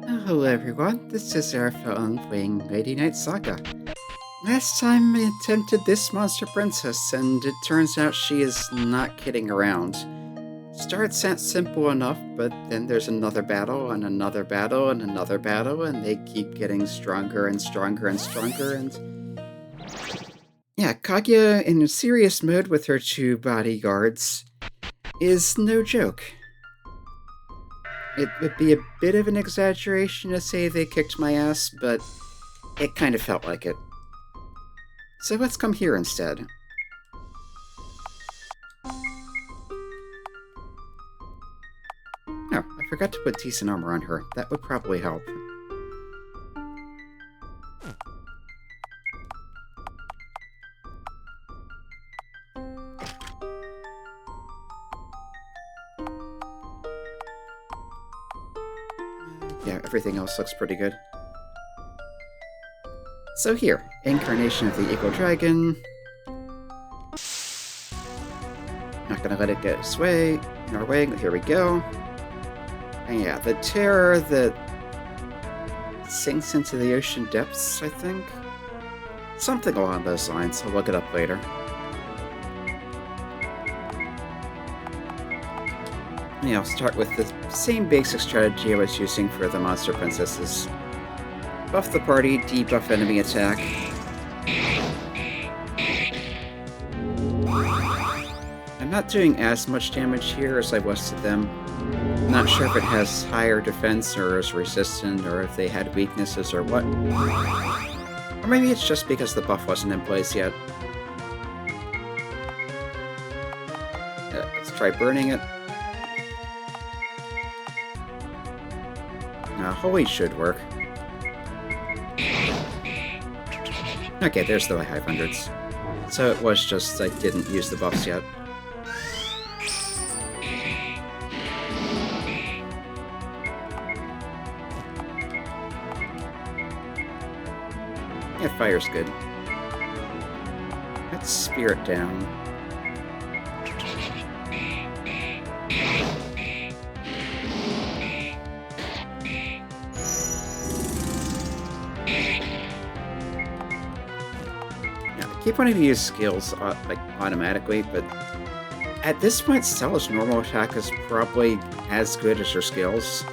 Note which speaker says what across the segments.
Speaker 1: Hello everyone, this is Arthur playing Lady Knight Saga. Last time I attempted this monster princess, and it turns out she is not kidding around. Starts out simple enough, but then there's another battle, and another battle, and another battle, and they keep getting stronger and stronger and stronger, and... Yeah, Kaguya in serious mode with her two bodyguards is no joke. It would be a bit of an exaggeration to say they kicked my ass, but it kind of felt like it. So let's come here instead. Oh, I forgot to put decent armor on her. That would probably help. Yeah, everything else looks pretty good. So here, Incarnation of the Eagle Dragon. Not gonna let it get its way, in our way, here we go. And yeah, the terror that sinks into the ocean depths, I think? Something along those lines, I'll look it up later. Yeah, I'll start with the same basic strategy I was using for the monster princesses. Buff the party, debuff enemy attack. I'm not doing as much damage here as I was to them. Not sure if it has higher defense or is resistant or if they had weaknesses or what. Or maybe it's just because the buff wasn't in place yet. Let's try burning it. Holy should work. Okay, there's the 500s. So it was just I didn't use the buffs yet. Yeah, fire's good. Let's spirit down. I keep wanting to use skills like automatically, but at this point, Stella's normal attack is probably as good as her skills.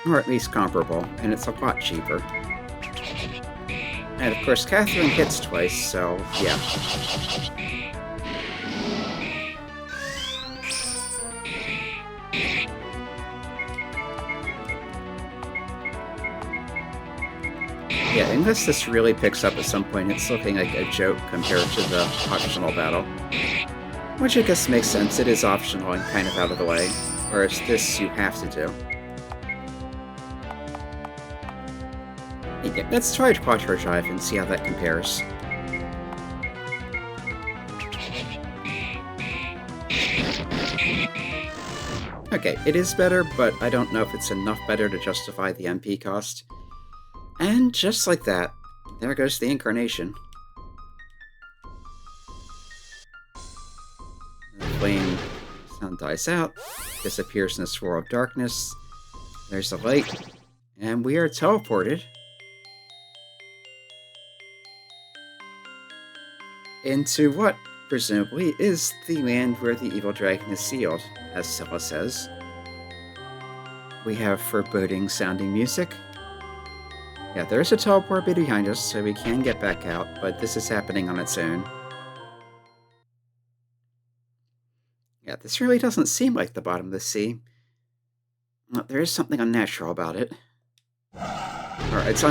Speaker 1: Or at least comparable, and it's a lot cheaper. And of course, Catherine hits twice, so yeah. Yeah, unless this really picks up at some point, it's looking like a joke compared to the optional battle. Which I guess makes sense, it is optional and kind of out of the way. Whereas this, you have to do. Yeah, let's try Quattro Drive and see how that compares. Okay, it is better, but I don't know if it's enough better to justify the MP cost. And just like that, there goes the Incarnation. The flame sound dies out, disappears in a swirl of darkness. There's the light, and we are teleported into what, presumably, is the land where the evil dragon is sealed, as Stella says. We have foreboding sounding music. Yeah, there's a teleport bit behind us, so we can get back out, but this is happening on its own. Yeah, this really doesn't seem like the bottom of the sea. Well, there is something unnatural about it. Or it's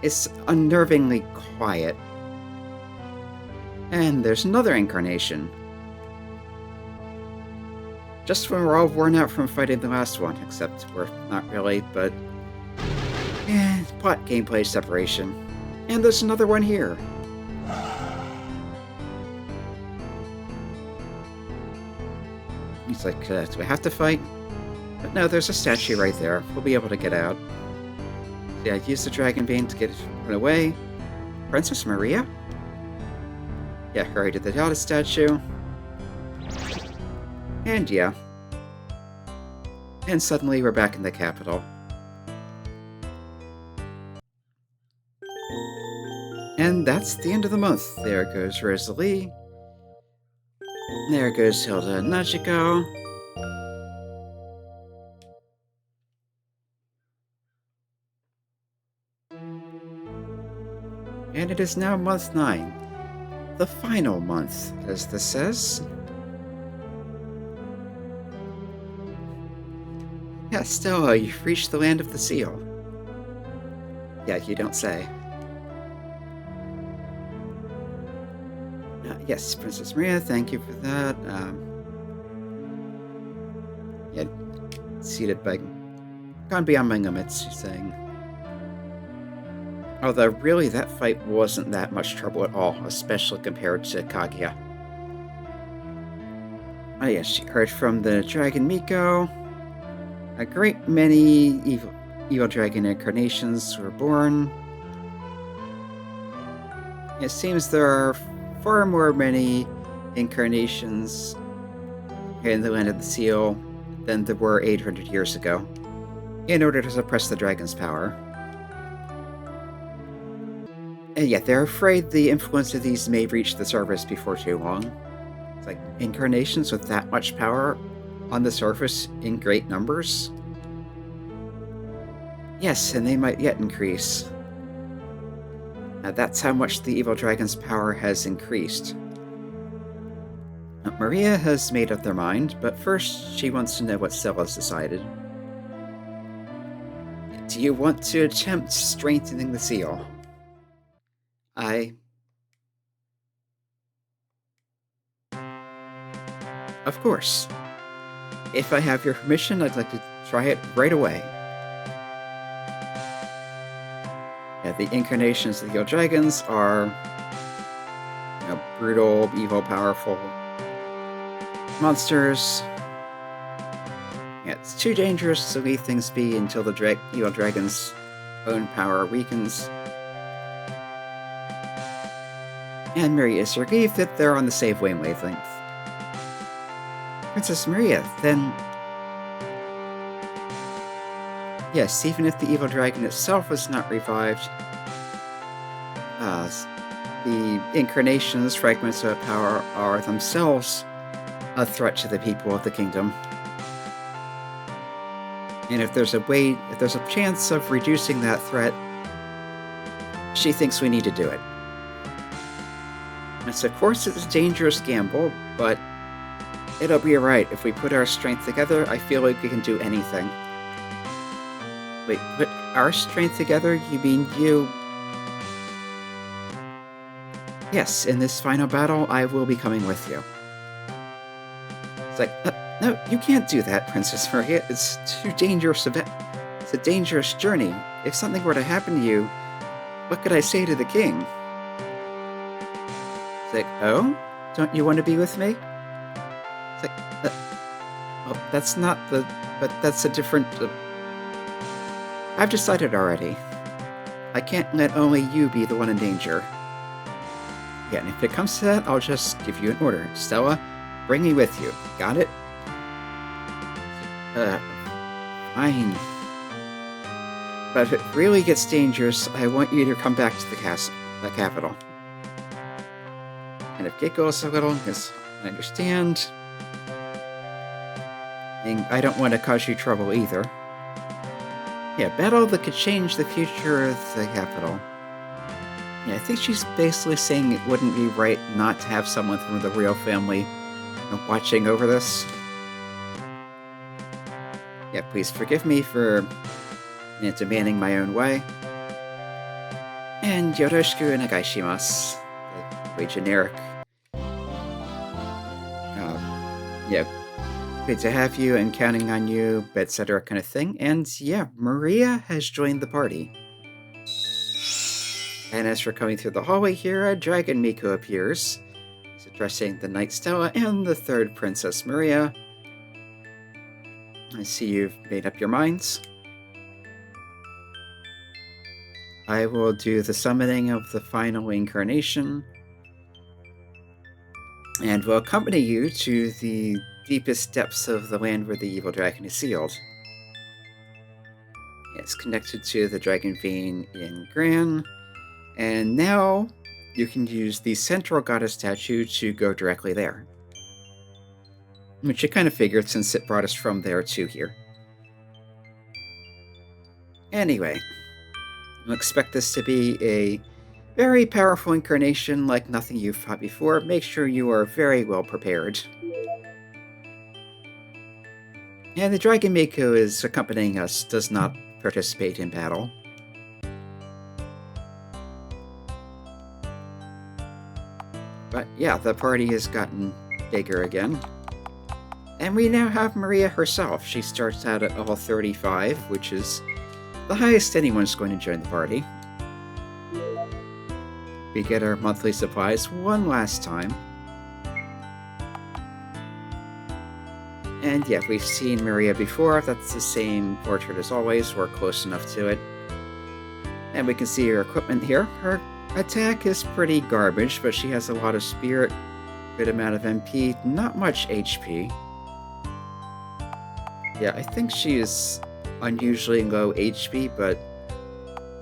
Speaker 1: it's unnervingly quiet. And there's another Incarnation. Just when we're all worn out from fighting the last one, except we're not really, but... yeah, plot gameplay separation. And there's another one here. He's like, do I have to fight? But no, there's a statue right there. We'll be able to get out. Yeah, use the Dragon Bane to get it run away. Princess Maria? Yeah, hurry to the Dada statue. And yeah, And suddenly we're back in the capital. And that's the end of the month. There goes Rosalie. There goes Hilda and Nachiko. And it is now month 9. The final month, as this says. Yeah, Stella, you've reached the land of the seal. Yeah, you don't say. Yes, Princess Maria, thank you for that. Yeah, seated by... Gone beyond my limits, she's saying. Although, really, that fight wasn't that much trouble at all, especially compared to Kaguya. Oh yes, she heard from the Dragon Miko. A great many evil dragon incarnations were born. It seems there are far more many incarnations in the Land of the Seal than there were 800 years ago, in order to suppress the dragon's power. And yet, they're afraid the influence of these may reach the surface before too long. It's like incarnations with that much power on the surface in great numbers. Yes, and they might yet increase. That's how much the evil dragon's power has increased. Maria has made up their mind, but first she wants to know what Stella's decided. Do you want to attempt strengthening the seal? Of course. If I have your permission, I'd like to try it right away. Yeah, the incarnations of the evil dragons are, brutal, evil, powerful monsters. Yeah, it's too dangerous to leave things be until the evil dragon's own power weakens. And Maria is relieved that they're on the same wavelength. Princess Maria, then... Yes, even if the evil dragon itself was not revived, the incarnations, fragments of power, are themselves a threat to the people of the kingdom. And if there's a chance of reducing that threat, she thinks we need to do it. And so, of course, it's a dangerous gamble, but it'll be alright. If we put our strength together, I feel like we can do anything. Wait, put our strength together? You mean you? Yes, in this final battle, I will be coming with you. It's like, no, you can't do that, Princess Maria. It's too dangerous a bit. It's a dangerous journey. If something were to happen to you, what could I say to the king? It's like, oh? Don't you want to be with me? It's like, well, that's not the... But that's a different... I've decided already. I can't let only you be the one in danger. Yeah, and if it comes to that, I'll just give you an order. Stella, bring me with you. Got it? Fine. But if it really gets dangerous, I want you to come back to the capital. And if giggles a little, because I understand. And I don't want to cause you trouble either. Yeah, battle that could change the future of the capital. Yeah, I think she's basically saying it wouldn't be right not to have someone from the real family watching over this. Yeah, please forgive me for demanding my own way. And yoroshiku onegaishimasu. Very generic. Yeah, good to have you and counting on you, etc. kind of thing. And yeah, Maria has joined the party. And as we're coming through the hallway here, a Dragon Miko appears. He's addressing the Knight Stella and the third Princess Maria. I see you've made up your minds. I will do the summoning of the final incarnation, and will accompany you to the deepest depths of the land where the evil dragon is sealed. It's connected to the Dragon Vein in Gran, and now you can use the Central Goddess statue to go directly there. Which I kind of figured since it brought us from there to here. Anyway, I expect this to be a very powerful incarnation like nothing you've fought before. Make sure you are very well prepared. And the Dragon Miko is accompanying us, does not participate in battle. But yeah, the party has gotten bigger again. And we now have Maria herself. She starts out at level 35, which is the highest anyone's going to join the party. We get our monthly supplies one last time. And yeah, we've seen Maria before. That's the same portrait as always. We're close enough to it. And we can see her equipment here. Her attack is pretty garbage, but she has a lot of spirit, good amount of MP, not much HP. Yeah, I think she is unusually low HP, but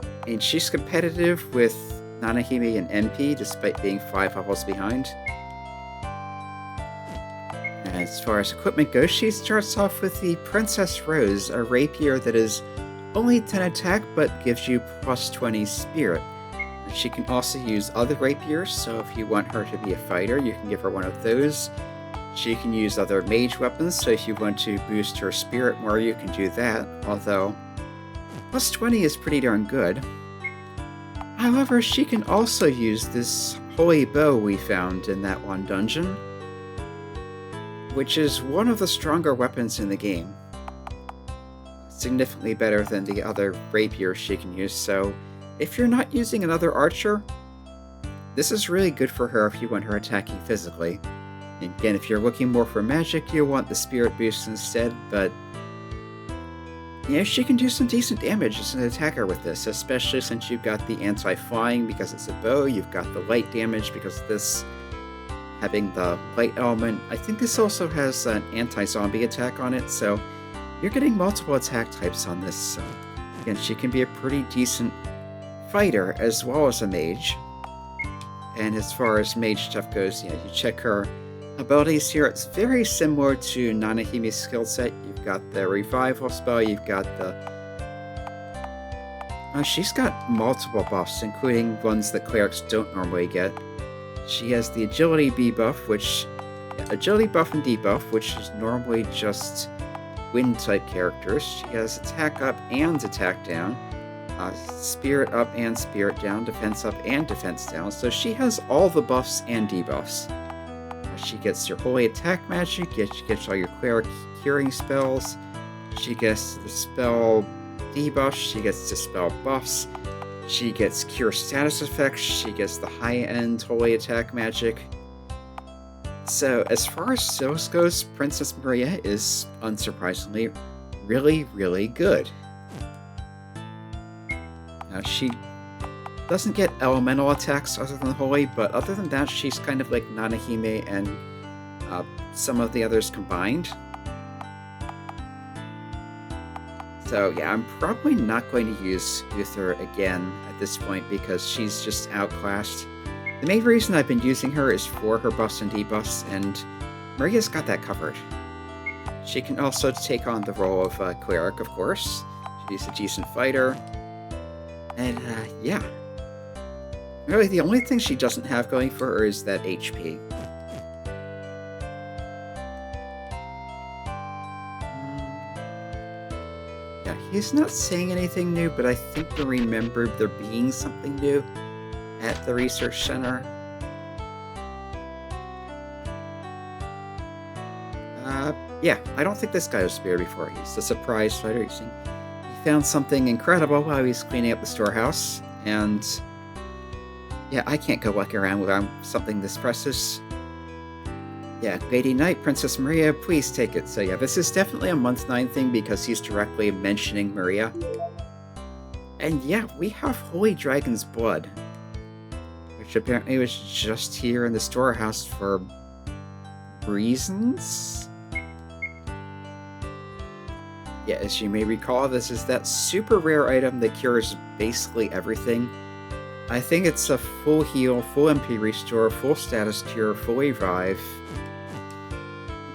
Speaker 1: I mean, she's competitive with Nanahime and MP, despite being 5 levels behind. As far as equipment goes, she starts off with the Princess Rose, a rapier that is only 10 attack, but gives you plus 20 spirit. She can also use other rapiers, so if you want her to be a fighter, you can give her one of those. She can use other mage weapons, so if you want to boost her spirit more, you can do that, although plus 20 is pretty darn good. However, she can also use this holy bow we found in that one dungeon, which is one of the stronger weapons in the game. Significantly better than the other rapiers she can use, so if you're not using another archer, this is really good for her if you want her attacking physically. Again, if you're looking more for magic, you'll want the spirit boost instead, but yeah, she can do some decent damage as an attacker with this, especially since you've got the anti-flying because it's a bow, you've got the light damage because of this having the light element. I think this also has an anti-zombie attack on it, so you're getting multiple attack types on this. So again, she can be a pretty decent fighter as well as a mage. And as far as mage stuff goes, yeah, you check her abilities here. It's very similar to Nanahime's skill set. You've got the revival spell, you've got the... she's got multiple buffs, including ones that clerics don't normally get. She has the agility buff, which... agility buff and debuff, which is normally just wind-type characters. She has attack up and attack down. Spirit up and spirit down, defense up and defense down. So she has all the buffs and debuffs. She gets your holy attack magic, she gets all your cleric curing spells, she gets the spell debuffs, she gets the spell buffs, she gets cure status effects, she gets the high-end holy attack magic. So as far as skills goes, Princess Maria is, unsurprisingly, really, really good. Now, she doesn't get elemental attacks other than holy, but other than that, she's kind of like Nanahime and some of the others combined. So yeah, I'm probably not going to use Uther again at this point because she's just outclassed. The main reason I've been using her is for her buffs and debuffs, and Maria's got that covered. She can also take on the role of cleric, of course. She's a decent fighter. And yeah. Really, the only thing she doesn't have going for her is that HP. Yeah, he's not saying anything new, but I think we remembered there being something new at the research center. Yeah, I don't think this guy was here before. He's a surprise fighter. He found something incredible while he was cleaning up the storehouse, and yeah, I can't go walking around without something this precious. Yeah, Lady Knight, Princess Maria, please take it. So yeah, this is definitely a month 9 thing because he's directly mentioning Maria. And yeah, we have Holy Dragon's Blood, which apparently was just here in the storehouse for reasons? Yeah, as you may recall, this is that super rare item that cures basically everything. I think it's a full heal, full MP restore, full status cure, full revive.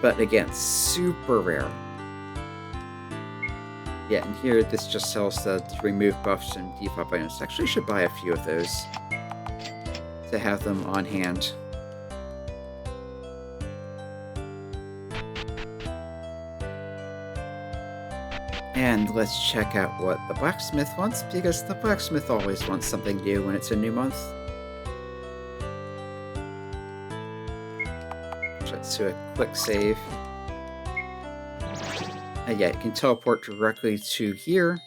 Speaker 1: But again, super rare. Yeah, and here this just sells the remove buffs and debuff items. Actually, should buy a few of those to have them on hand. And let's check out what the Blacksmith wants, because the Blacksmith always wants something new when it's a new month. Let's do a quick save. Yeah, you can teleport directly to here.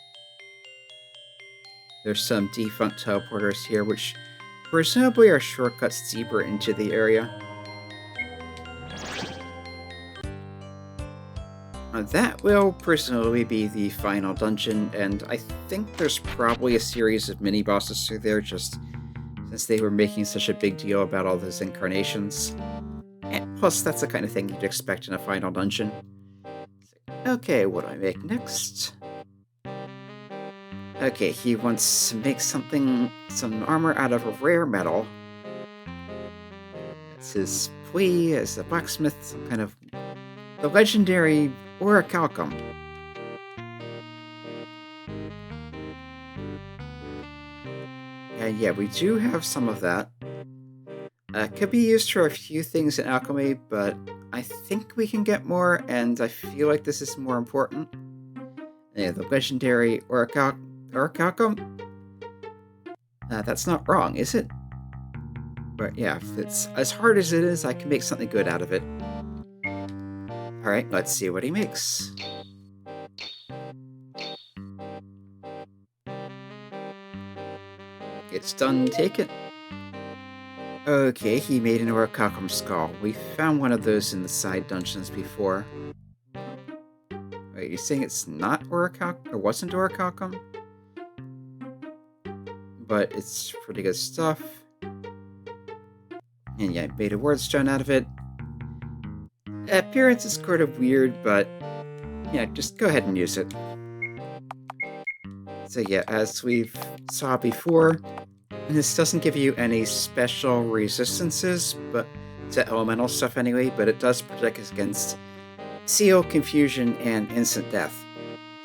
Speaker 1: There's some defunct teleporters here, which presumably are shortcuts deeper into the area. That will presumably be the final dungeon, and I think there's probably a series of mini-bosses through there, just since they were making such a big deal about all those incarnations. And plus, that's the kind of thing you'd expect in a final dungeon. Okay, what do I make next? Okay, he wants to make some armor out of a rare metal. That's his plea as a blacksmith, some kind of the legendary orichalcum. And yeah, we do have some of that. Could be used for a few things in alchemy, but I think we can get more, and I feel like this is more important. Yeah, the legendary orichalcum. That's not wrong, is it? But yeah, if it's as hard as it is, I can make something good out of it. Alright, let's see what he makes. It's done, take it. Okay, he made an orichalcum skull. We found one of those in the side dungeons before. Wait, you're saying it's not orichalcum, or wasn't orichalcum? But it's pretty good stuff. And yeah, I made a word stone out of it. Appearance is kind of weird, but yeah, just go ahead and use it. So yeah, as we've saw before, this doesn't give you any special resistances, but to elemental stuff anyway, but it does protect us against seal, confusion, and instant death.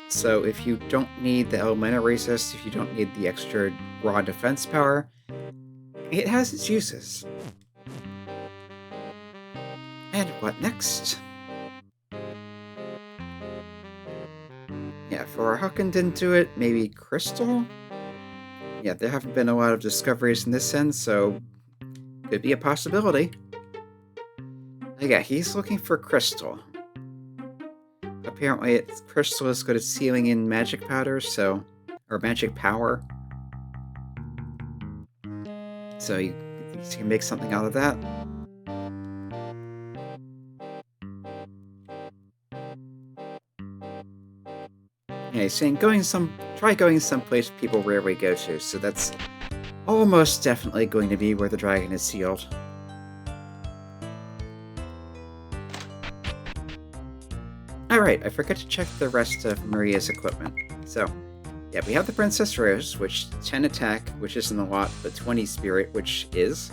Speaker 1: So if you don't need the elemental resist, if you don't need the extra raw defense power, it has its uses. And what next? Yeah, for Hucken didn't do it, maybe Crystal? Yeah, there haven't been a lot of discoveries in this end, so could be a possibility. Yeah, he's looking for Crystal. Apparently, Crystal is good at sealing in magic powders, or magic power. So you can make something out of that. Yeah, he's saying try going someplace people rarely go to, so that's almost definitely going to be where the dragon is sealed. Alright, I forgot to check the rest of Maria's equipment. So, yeah, we have the Princess Rose, which 10 attack, which isn't a lot, but 20 spirit, which is.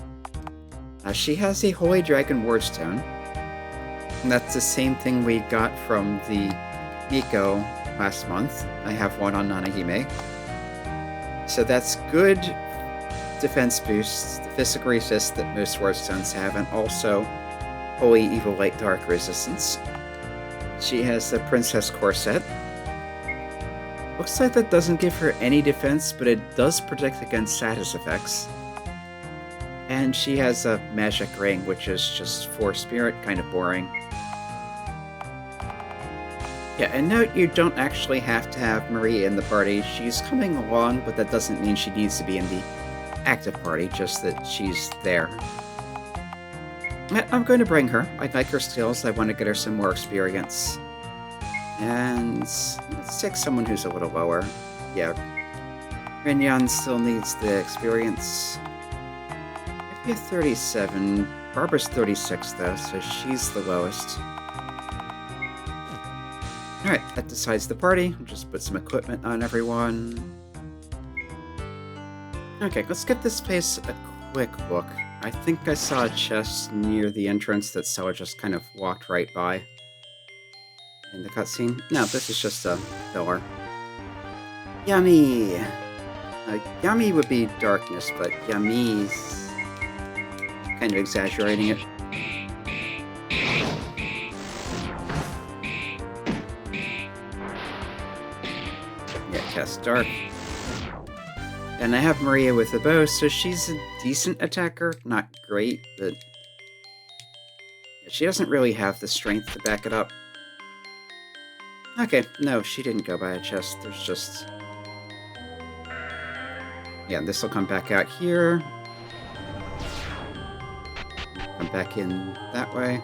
Speaker 1: She has a Holy Dragon Wardstone, and that's the same thing we got from the Miko last month. I have one on Nanahime. So that's good defense boost, the physical resist that most Wardstones have, and also Holy Evil Light Dark resistance. She has the Princess Corset. Looks like that doesn't give her any defense, but it does protect against status effects. And she has a Magic Ring, which is just 4 spirit, kind of boring. Yeah, and note you don't actually have to have Maria in the party. She's coming along, but that doesn't mean she needs to be in the active party, just that she's there. I'm going to bring her. I like her skills. I want to get her some more experience. And let's take someone who's a little lower. Yeah, Renyan still needs the experience. Maybe a 37. Barbara's 36 though, so she's the lowest. Alright, that decides the party. I'll just put some equipment on everyone. Okay, let's give this place a quick look. I think I saw a chest near the entrance that Stella just kind of walked right by in the cutscene. No, this is just a filler. Yummy! Yummy would be darkness, but yummy's kind of exaggerating it. Yeah, cast dark. And I have Maria with the bow, so she's a decent attacker. Not great, but she doesn't really have the strength to back it up. Okay, no, she didn't go by a chest. There's just... Yeah, this will come back out here. Come back in that way.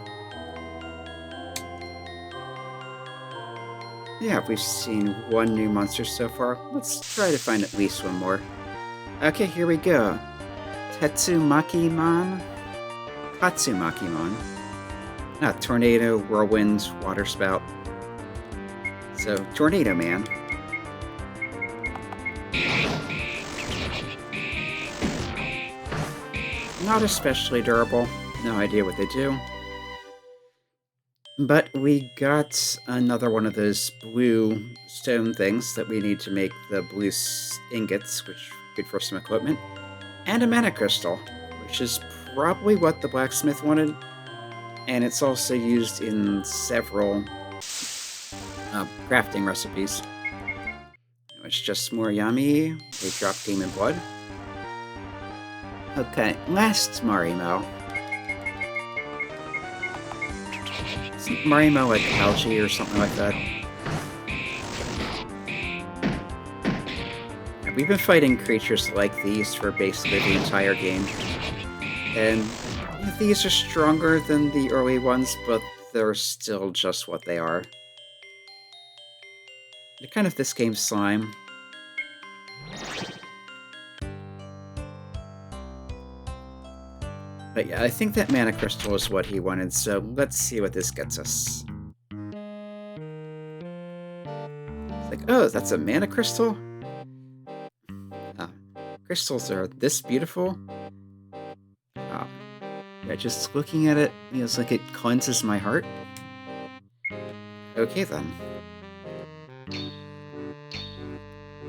Speaker 1: Yeah, we've seen one new monster so far. Let's try to find at least one more. Okay, here we go. Tatsumaki-mon? Tatsumaki-mon. Tornado, whirlwind, water spout. So, Tornado Man. Not especially durable. No idea what they do. But we got another one of those blue stone things that we need to make the blue ingots, which is good for some equipment. And a mana crystal, which is probably what the blacksmith wanted. And it's also used in several crafting recipes. It's just more yummy. They drop demon blood. Okay, last Marimo. Isn't Marimo like algae or something like that? We've been fighting creatures like these for basically the entire game. And these are stronger than the early ones, but they're still just what they are. They're kind of this game's slime. But yeah, I think that mana crystal is what he wanted, so let's see what this gets us. It's like, oh, that's a mana crystal? Crystals are this beautiful? Yeah, just looking at it feels like it cleanses my heart. Okay then.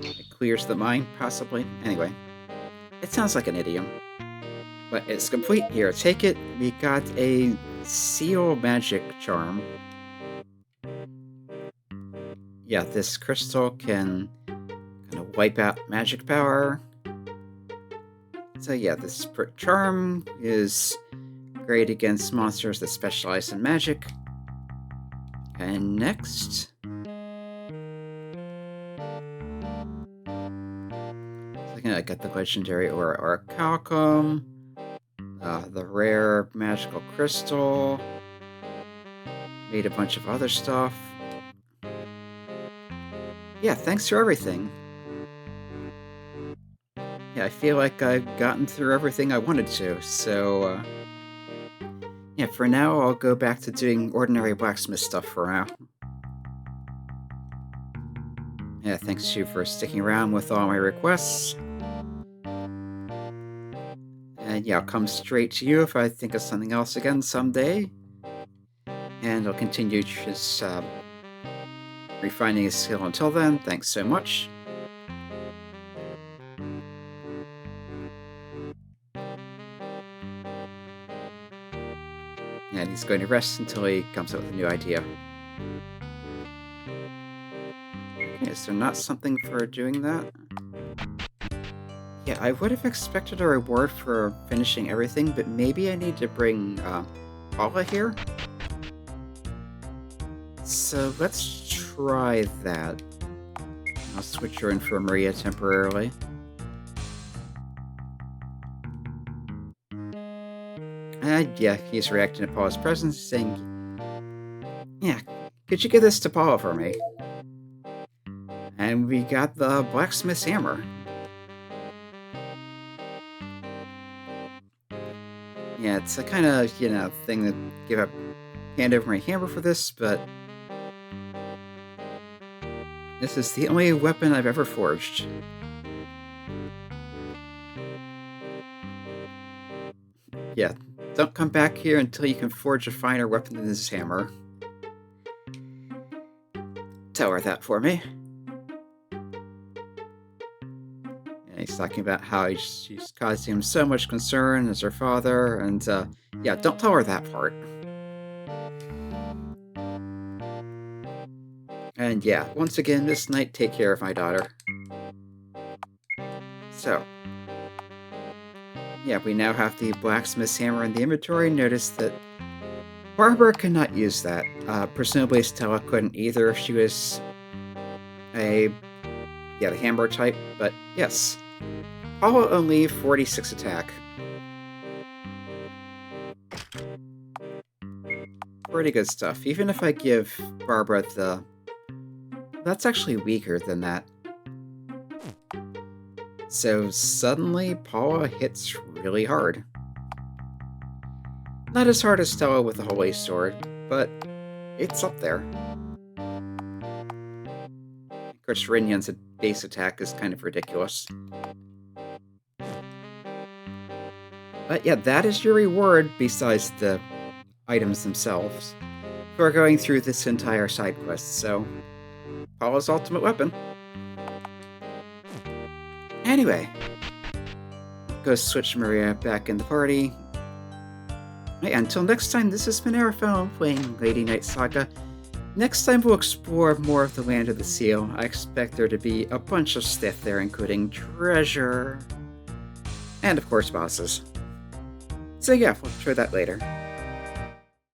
Speaker 1: It clears the mind, possibly. Anyway, it sounds like an idiom. But it's complete here. Take it. We got a seal magic charm. Yeah, this crystal can kind of wipe out magic power. So yeah, this charm is great against monsters that specialize in magic. And next... I got the legendary Orichalcum. The rare magical crystal. Made a bunch of other stuff. Yeah, thanks for everything. Yeah, I feel like I've gotten through everything I wanted to, so... yeah, for now, I'll go back to doing ordinary blacksmith stuff for now. Yeah, thanks to you for sticking around with all my requests. And yeah, I'll come straight to you if I think of something else again someday. And I'll continue just refining his skill until then. Thanks so much. And he's going to rest until he comes up with a new idea. Okay, is there not something for doing that? Yeah, I would have expected a reward for finishing everything, but maybe I need to bring Paula here? So let's try that. I'll switch her in for Maria temporarily. Yeah, he's reacting to Paula's presence, saying, yeah, could you give this to Paula for me? And we got the Blacksmith's hammer. Yeah, it's a kind of, thing that give up, hand over my hammer for this, but This is the only weapon I've ever forged. Yeah, don't come back here until you can forge a finer weapon than this hammer. Tell her that for me. And he's talking about how she's causing him so much concern as her father, and yeah, don't tell her that part. And yeah, once again, this night, take care of my daughter. So, yeah, we now have the Blacksmith's hammer in the inventory. Notice that Barbara cannot use that. Presumably Stella couldn't either if she was the hammer type, but yes. Paula only 46 attack. Pretty good stuff. Even if I give Barbara the... That's actually weaker than that. So suddenly, Paula hits really hard. Not as hard as Stella with the Holy Sword, but it's up there. Of course, Rinyan's base attack is kind of ridiculous. But yeah, that is your reward, besides the items themselves, for going through this entire side quest, so... Paula's ultimate weapon. Anyway, go switch Maria back in the party. Hey, until next time, this has been Arafel playing Lady Knight Saga. Next time we'll explore more of the Land of the Seal. I expect there to be a bunch of stuff there, including treasure, and of course bosses. So yeah, we'll try that later.